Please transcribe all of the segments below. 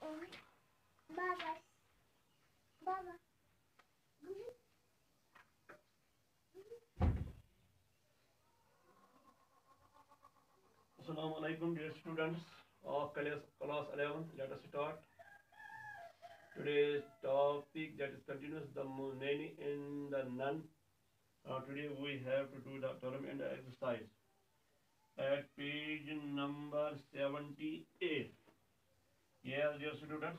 Baba. Baba. Assalamu alaikum, dear students of class 11. Let us start today's topic, that is continuous the many and the none. Today we have to do the term and exercise at page number 78. Yes, dear students.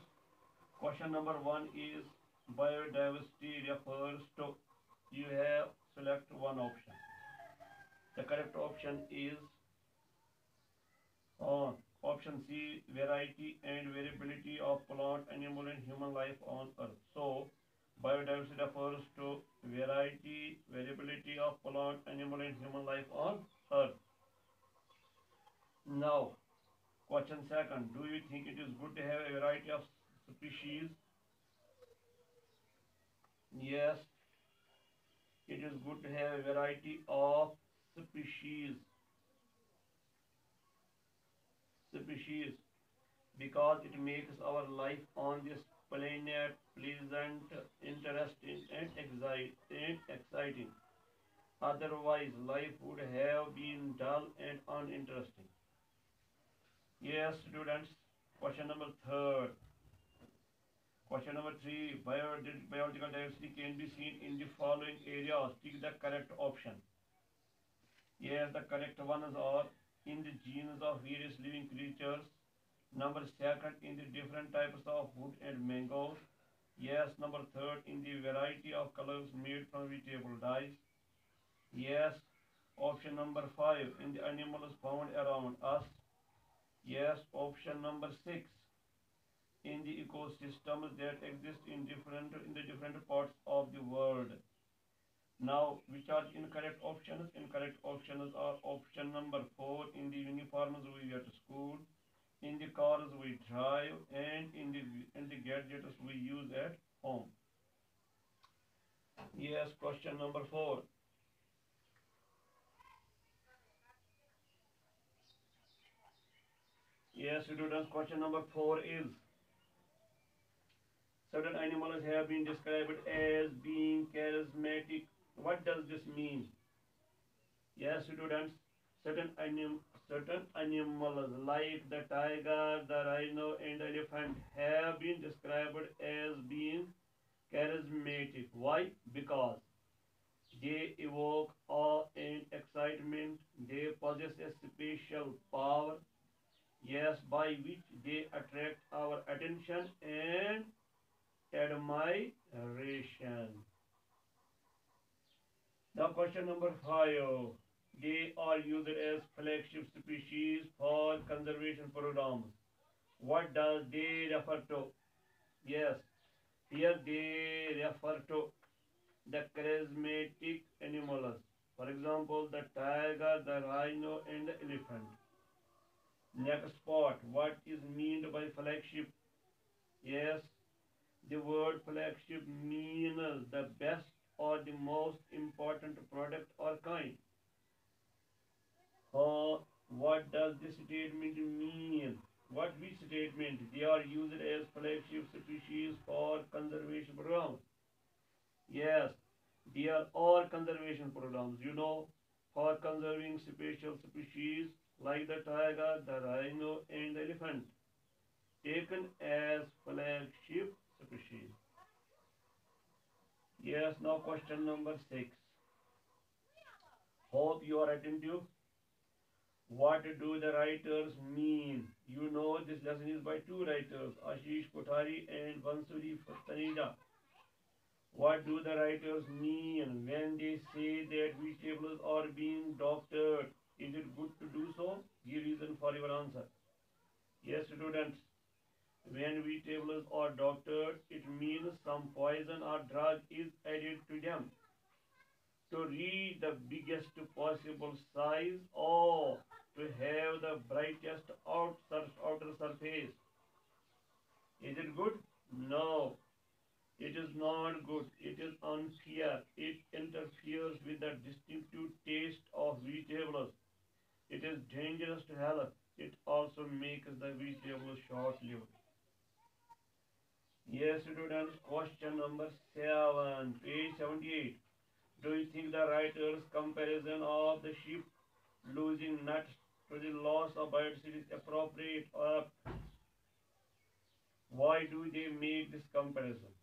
Question number 1 is biodiversity refers to. You have select one option. The correct option is option C, variety and variability of plant, animal and human life on earth. So, biodiversity refers to variety, variability of plant, animal and human life on earth. Now, question second, do you think it is good to have a variety of species? Yes, it is good to have a variety of species. Species. Because it makes our life on this planet pleasant, interesting, and exciting. Otherwise, life would have been dull and uninteresting. Yes, students. Question number third. Question number three. Biological diversity can be seen in the following areas. Pick the correct option. Yes, the correct ones are in the genes of various living creatures. Number second, in the different types of wood and mangoes. Yes. Number third, in the variety of colors made from vegetable dyes. Yes. Option number 5, in the animals found around us. Yes. Option number 6, in the ecosystems that exist in the different parts of the world. Now, which are incorrect options? Incorrect options are option number 4, in the uniforms we wear to school, in the cars we drive, and in the gadgets we use at home. Yes, question number 4. Yes, students, question number 4 is certain animals have been described as being charismatic. What does this mean? Yes, students, certain animals like the tiger, the rhino, and the elephant have been described as being charismatic. Why? Because they evoke awe and excitement. They possess a special power, yes, by which they attract our attention and admiration. Now, question number 5. They are used as flagship species for conservation programs. What does they refer to? Yes, here they refer to the charismatic animals. For example, the tiger, the rhino, and the elephant. Next spot. What is meant by flagship? Yes, the word flagship means the best or the most important product or kind. What does this statement mean? Which statement? They are used as flagship species for conservation programs. Yes, they are all conservation programs. For conserving special species like the tiger, the rhino, and the elephant, taken as flagship species. Yes, now question number 6. Hope you are attentive. What do the writers mean? This lesson is by two writers, Ashish Kothari and Bansuri Taneja. What do the writers mean when they say that vegetables are being doctored? Is it good to do so? Give reason for your answer. Yes, students. When vegetables are doctored, it means some poison or drug is added to them to reach the biggest possible size or to have the brightest outer surface. Is it good? No, it is not good. It is unfair. It interferes with the distinctive taste of vegetables. It is dangerous to health. It also makes the vegetable short-lived. Yes, students, question number 7, page 78. Do you think the writer's comparison of the sheep losing nuts to the loss of biodiversity is appropriate, or why do they make this comparison?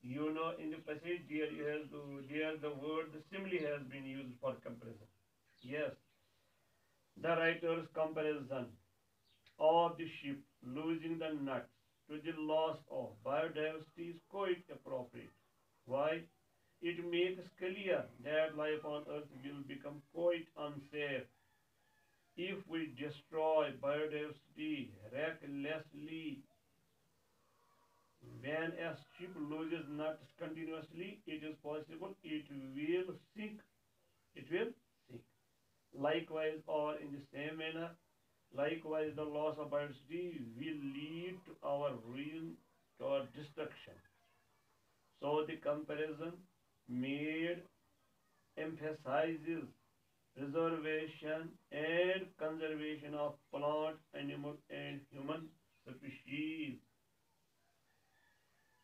You know, in the passage there the word the simile has been used for comparison. Yes, the writer's comparison of the sheep losing the nuts to the loss of biodiversity is quite appropriate. Why? It makes clear that life on Earth will become quite unsafe if we destroy biodiversity recklessly. When a ship loses nuts continuously, it is possible it will sink. It will sink. Likewise, or in the same manner, likewise, the loss of biodiversity will lead to our ruin, to our destruction. So the comparison made emphasizes preservation and conservation of plant, animal, and human species.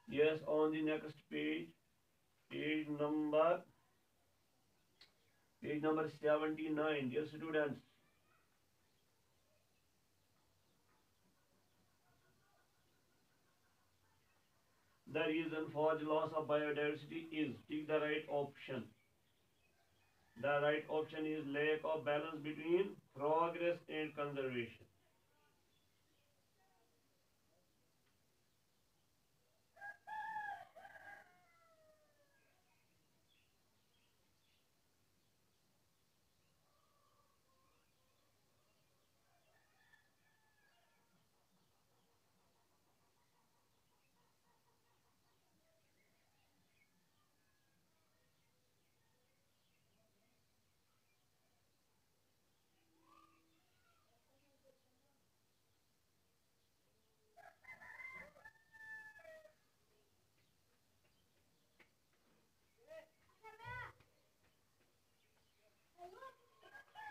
Yes, on the next page, page number page number 79. Dear students, the reason for the loss of biodiversity is take the right option. The right option is lack of balance between progress and conservation.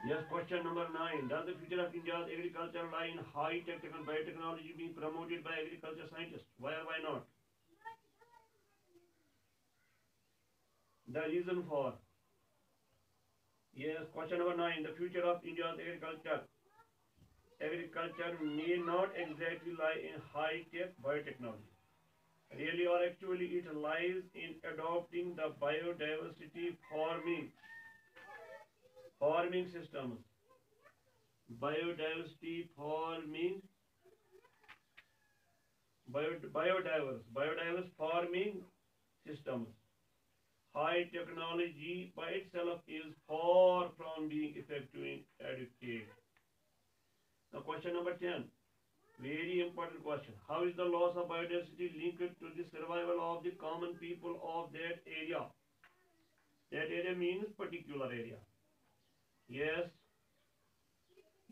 Yes, question number 9. Does the future of India's agriculture lie in high-tech biotechnology being promoted by agriculture scientists? Why or why not? The reason for. Yes, question number 9. The future of India's agriculture may not exactly lie in high-tech biotechnology. Really or actually, it lies in adopting the biodiversity farming systems. Biodiversity farming, biodiverse farming systems. High technology by itself is far from being effective and adequate. Now, question number 10. Very important question. How is the loss of biodiversity linked to the survival of the common people of that area? That area means particular area. Yes,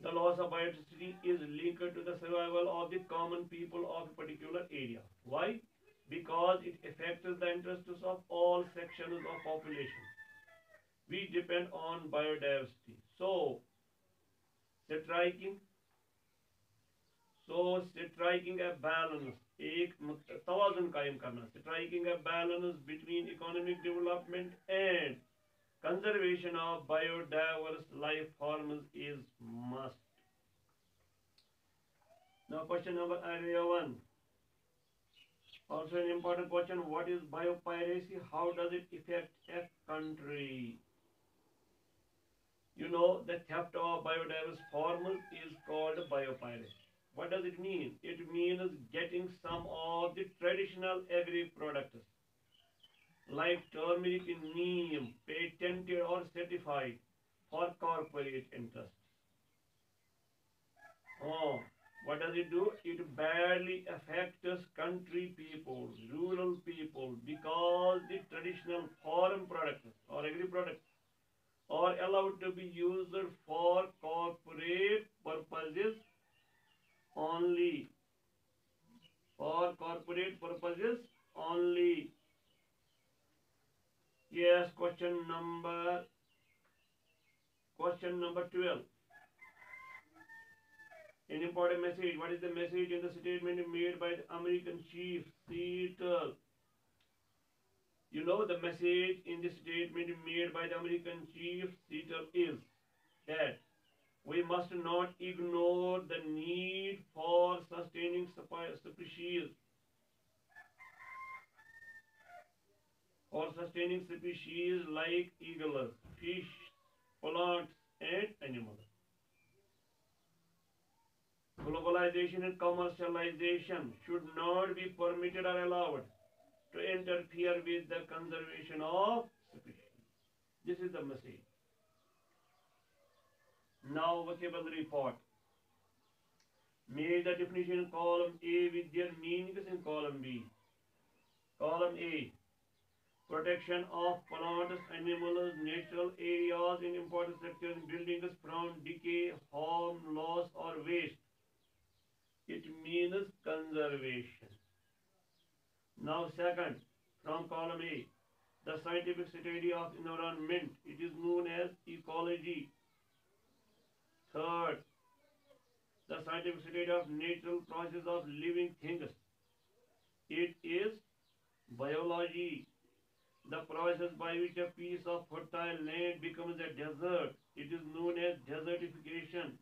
the loss of biodiversity is linked to the survival of the common people of a particular area. Why? Because it affects the interests of all sections of population. We depend on biodiversity. So, striking striking a balance, एक तवाज़ुन कायम करना, striking a balance between economic development and conservation of biodiverse life forms is must. Now, question number 11. Also an important question, what is biopiracy? How does it affect a country? You know, the theft of biodiverse forms is called biopiracy. What does it mean? It means getting some of the traditional agri products like turmeric and neem patented or certified for corporate interests. Oh, what does it do? It badly affects country people, rural people, because the traditional foreign products or agri products are allowed to be used for corporate purposes only. For corporate purposes only. Yes, question number 12. An important message. What is the message in the statement made by the American chief Seattle? You know the message in the statement made by the American chief Seattle is that we must not ignore the need for sustaining species, like eagles, fish, plants, and animals. Globalization and commercialization should not be permitted or allowed to interfere with the conservation of species. This is the message. Now, vocabulary part. Make the definition in column A with their meanings in column B. Column A. Protection of plants, animals, natural areas in important structures, buildings from decay, harm, loss, or waste. It means conservation. Now, second, from column A, the scientific study of environment. It is known as ecology. Third, the scientific study of natural process of living things. It is biology. The process by which a piece of fertile land becomes a desert. It is known as desertification.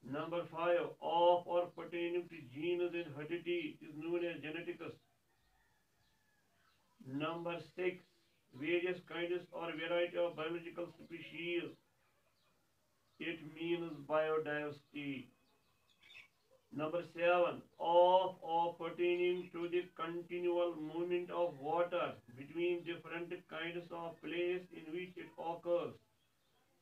Number 5, of or pertaining to genus and heredity is known as genetics. Number 6, various kinds or variety of biological species. It means biodiversity. Number 7, of or pertaining to the continual movement of water between different kinds of place in which it occurs,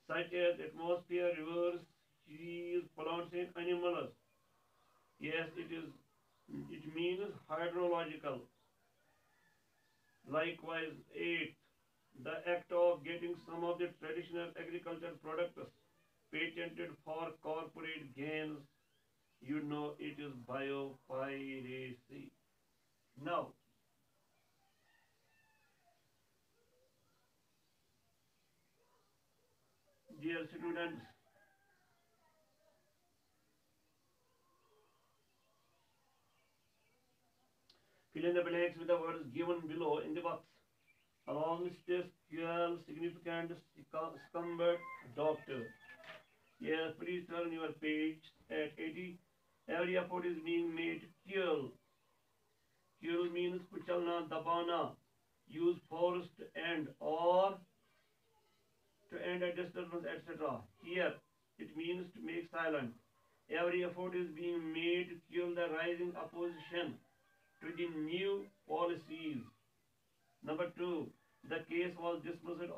such as atmosphere, rivers, trees, plants, and animals. Yes, it means hydrological. Likewise, 8, the act of getting some of the traditional agricultural products patented for corporate gains. You know it is biopiracy. Now, dear students, fill in the blanks with the words given below in the box. Along with this QL significant succumbed doctor. Yes, please turn your page at 80. Every effort is being made to kill. Kill means kuchalna, dabana. Use force to end or to end a disturbance, etc. Here, it means to make silent. Every effort is being made to kill the rising opposition to the new policies. Number 2, the case was dismissed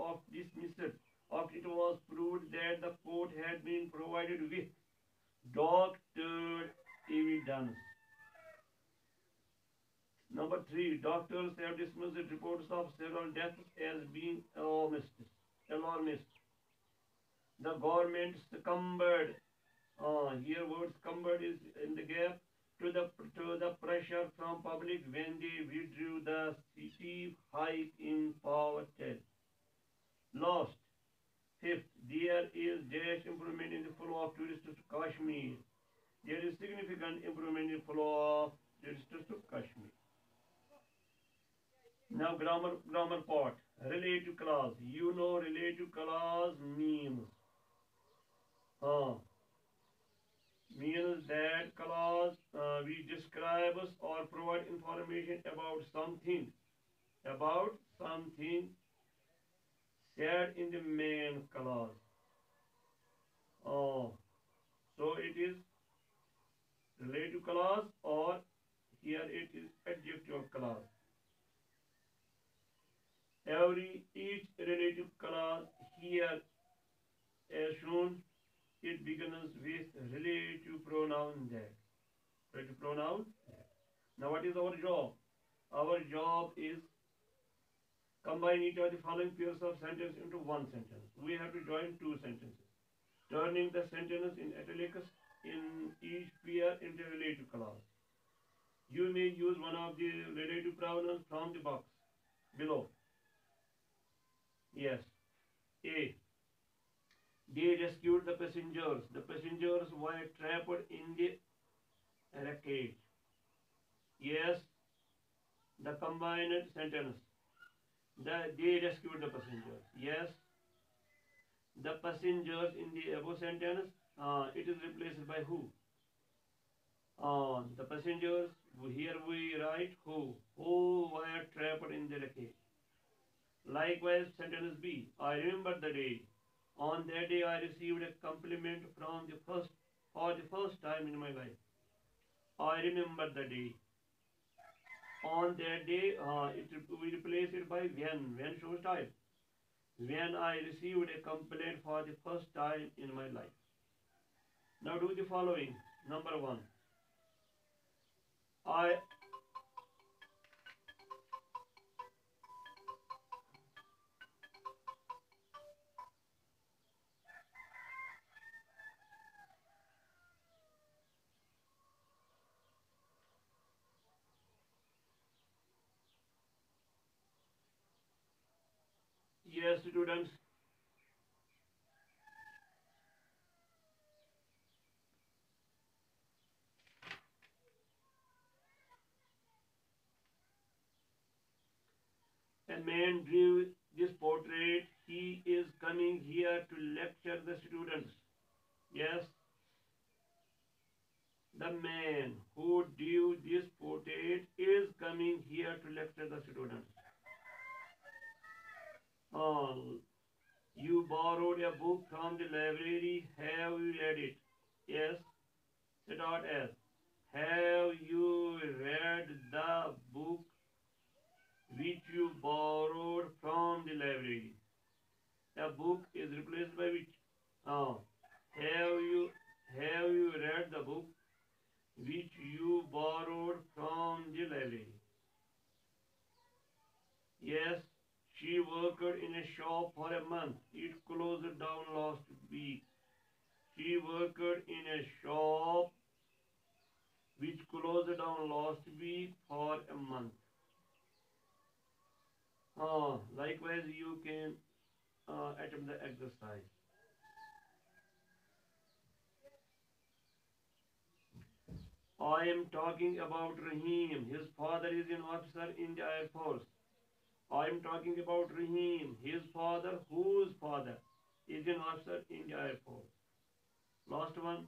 after it was proved that the court had been provided with doctored evidence. Number 3, doctors have dismissed reports of several deaths as being alarmist. The government succumbed. Here word succumbed is in the gap to the pressure from public when they withdrew the steep hike in power tax. Lost. 5th, there is dash improvement in the flow of tourists to Kashmir. There is significant improvement in the flow of tourists to Kashmir. Now grammar part. Relative clause. You know relative clause means. Means that clause we describe or provide information about something said in the main clause. So it is relative clause, or here it is adjective clause. Each relative clause here as shown, it begins with relative pronoun that. Relative pronoun that. Now what is our job? Our job is combine each of the following pairs of sentences into one sentence. We have to join two sentences, turning the sentence in italics in each pair into relative clause. You may use one of the relative pronouns from the box below. Yes. A. They rescued the passengers. The passengers were trapped in the wreckage. Yes, the combined sentence. They rescued the passengers. Yes, the passengers in the above sentence. It is replaced by who? The passengers. Here we write who were trapped in the wreckage. Likewise, sentence B. I remember the day. On that day, I received a compliment from the first for the first time in my life. I remember the day. On that day, we replace it by when. When shows time. When I received a complaint for the first time in my life. Now do the following. Number one. I yes, students. A man drew this portrait. He is coming here to lecture the students. Yes, the man who drew this portrait is coming here to lecture the students. Uh, you borrowed a book from the library. Have you read it? Yes. Start as. Have you read the book which you borrowed from the library? A book is replaced by which? Uh, have you read the book which you borrowed from the library? Yes, she worked in a shop for a month. It closed down last week. She worked in a shop which closed down last week for a month. Likewise, you can attempt the exercise. I am talking about Rahim. His father is an officer in the Air Force. I am talking about Rahim. His father, whose father, is an officer in the Air Force. Last one.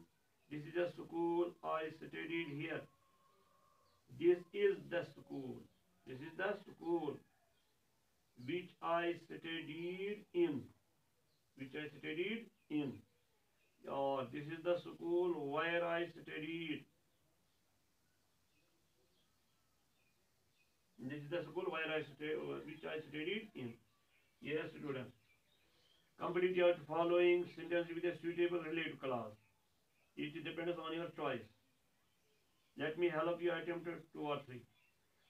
This is a school I studied here. This is the school. This is the school which I studied in. Which I studied in. Or this is the school where I studied. This is the school where which I studied in. Yes, students. Complete your following sentence with a suitable related clause. It depends on your choice. Let me help you attempt 2 or 3.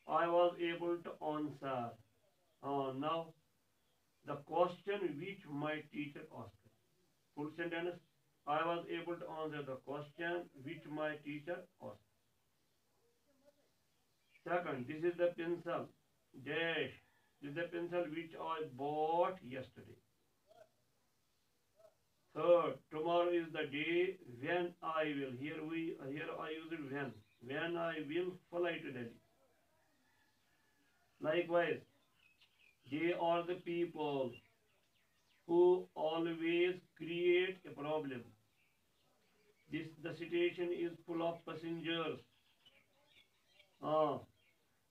I was able to answer. Now, the question which my teacher asked. Full sentence. I was able to answer the question which my teacher asked. Second, this is the pencil. Dash. This is the pencil which I bought yesterday. Third, tomorrow is the day when I will. Here I use it when. When I will fly to Delhi. Likewise, they are the people who always create a problem. The station is full of passengers. Ah,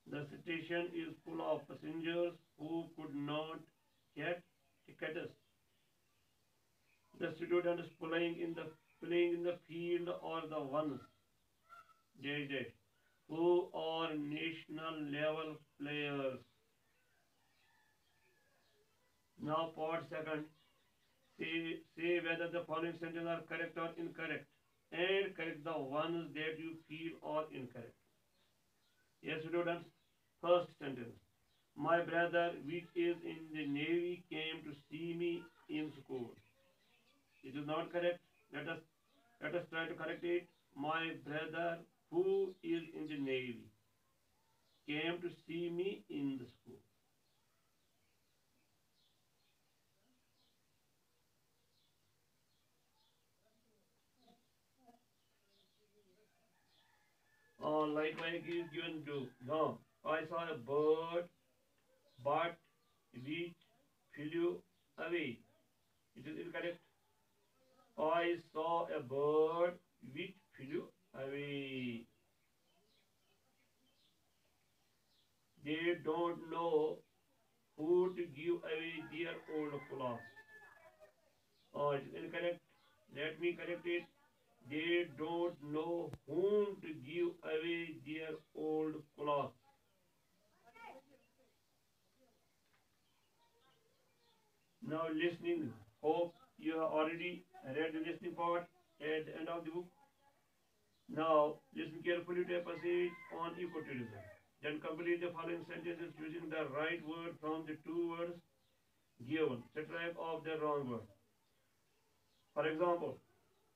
the station is full of passengers who could not get tickets. The students playing in the field are the ones who are national level players. Now part second. Say whether the following sentences are correct or incorrect, and correct the ones that you feel are incorrect. Yes, students. First sentence. My brother, which is in the Navy, came to see me in school. It is not correct. Let us try to correct it. My brother, who is in the Navy, came to see me in the school. Likewise is given to now. I saw a bird, but which flew away. It is incorrect. I saw a bird which flew away. They don't know who to give away their old clothes. It is incorrect. Let me correct it. They don't know whom to give away their old clothes. Now listening. Hope you have already read the listening part at the end of the book. Now listen carefully to a passage on ecotourism. Then complete the following sentences using the right word from the two words given. Subtract of the wrong word. For example,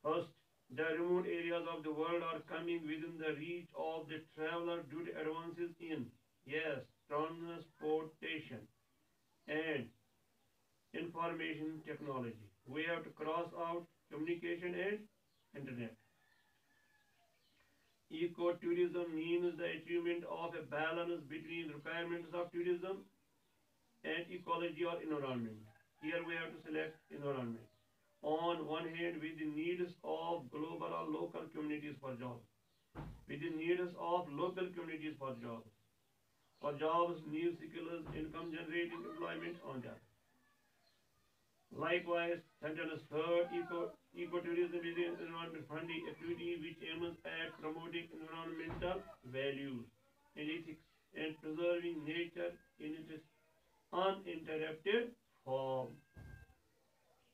first, the remote areas of the world are coming within the reach of the traveler due to advances in, yes, transportation and information technology. We have to cross out communication and internet. Ecotourism means the achievement of a balance between requirements of tourism and ecology or environment. Here we have to select environment. On one hand, with the needs of global or local communities for jobs. With the needs of local communities for jobs. For jobs, new skills, income generating employment on that. Likewise, sentence third, ecotourism is an environment friendly activity which aims at promoting environmental values and ethics and preserving nature in its uninterrupted form.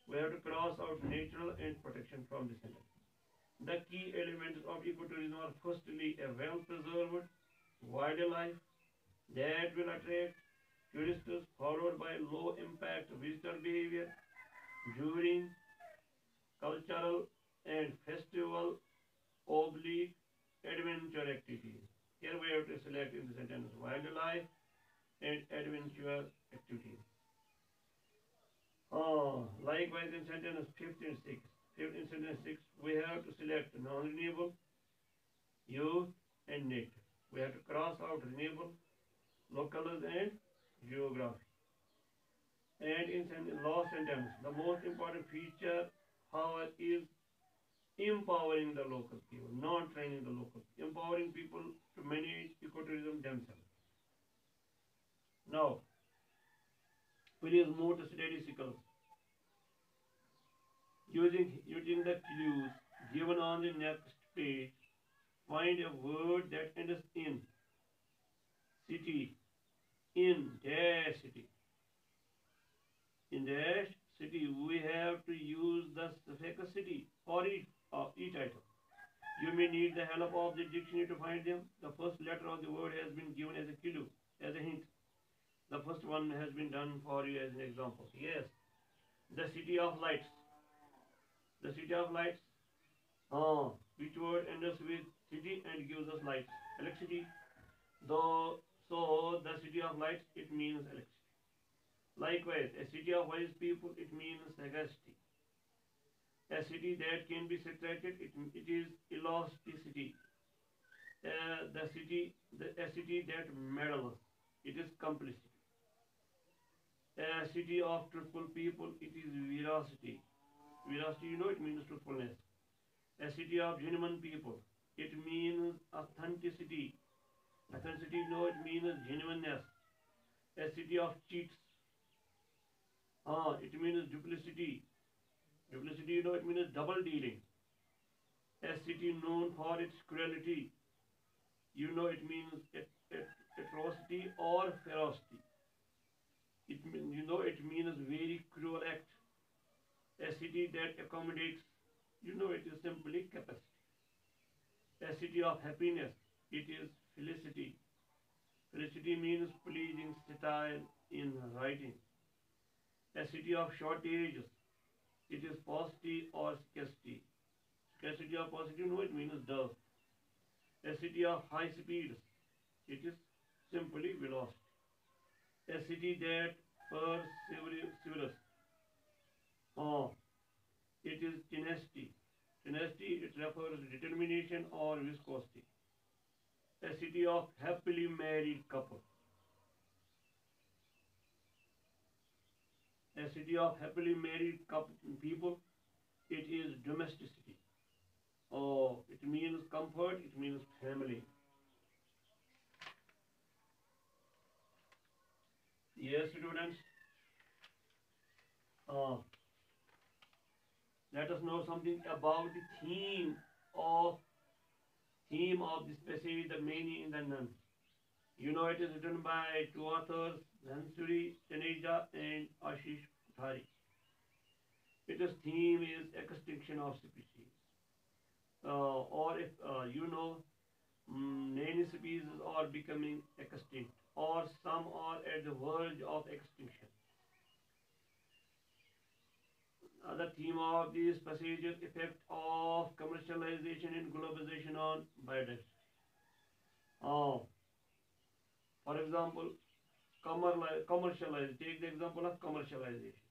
We have to cross out natural and protection from the sentence. The key elements of ecotourism are firstly a well-preserved wildlife that will attract tourists, followed by low-impact visitor behavior during cultural and festival oblique adventure activities. Here we have to select in the sentence wildlife and adventure activities. Likewise in sentence 5 and 6. In sentence 6, we have to select non-renewable, youth and nature. We have to cross out renewable, locals and geography. And in last sentence, the most important feature, however, is empowering the local people, not training the local, empowering people to manage ecotourism themselves. Now, please move to statistical. Using the clues given on the next page, find a word that ends in city, in dash city. In dash city, we have to use the suffix city for each item. You may need the help of the dictionary to find them. The first letter of the word has been given as a clue, as a hint. The first one has been done for you as an example. Yes, the city of lights. The city of lights. Which word ends with city and gives us lights? Electricity. So the city of lights, it means electricity. Likewise, a city of wise people, it means sagacity. A city that can be subtracted, it is elasticity. A city that meddles, it is complicity. A city of truthful people, it is veracity. Veracity, it means truthfulness. A city of genuine people, it means authenticity. Authenticity, it means genuineness. A city of cheats, it means duplicity. Duplicity, it means double dealing. A city known for its cruelty, it means atrocity or ferocity. It means very cruel act. A city that accommodates, it is simply capacity. A city of happiness, it is felicity. Felicity means pleasing style in writing. A city of shortages, it is paucity or scarcity. Scarcity or paucity, it means dearth. A city of high speeds, it is simply velocity. A city that perseveres, it is tenacity. Tenacity, it refers to determination or viscosity. a city of happily married couple. A city of happily married people. It is domesticity. Oh, it means comfort. It means family. Yes, students. Uh, Let us know something about the of theme of this passage, the many in the none. You know it is written by two authors, Dhansuri Taneja and Ashish Puthari. Its theme is extinction of species. Or if you know, many species are becoming extinct, or some are at the verge of extinction. The theme of this passage is effect of commercialization and globalization on biodiversity. Uh, for example, commercialize. Take the example of commercialization.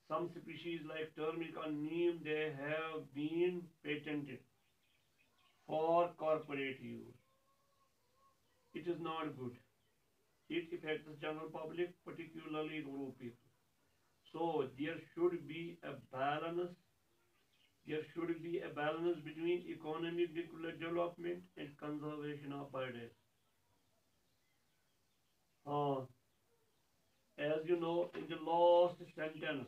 Some species like turmeric or neem, they have been patented for corporate use. It is not good. It affects the general public, particularly rural people. So there should be a balance. There should be a balance between economic development and conservation of biodiversity. Uh, as you know, in the last sentence,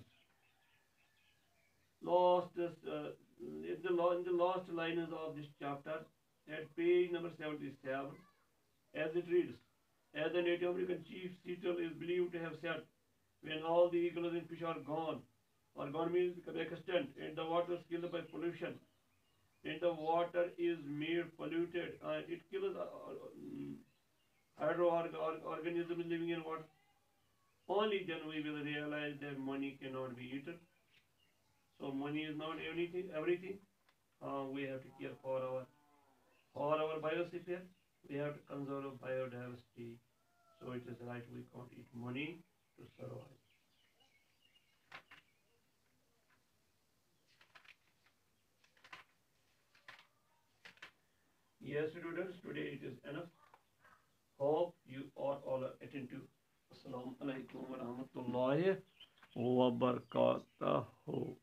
last in the last lines of this chapter, at page number 77, as it reads, as the Native American chief Seattle is believed to have said, when all the eagles and fish are gone, or gone means become extinct, and the water is killed by pollution, and the water is made polluted, it kills organisms living in water. Only then we will realize that money cannot be eaten. So money is not anything, everything. We have to care for our biosphere. We have to conserve biodiversity. So it is right we can't eat money to survive. Yes, students, today it is enough. Hope you are all attentive. Assalamu alaikum wa rahmatullahi wa barakatuh.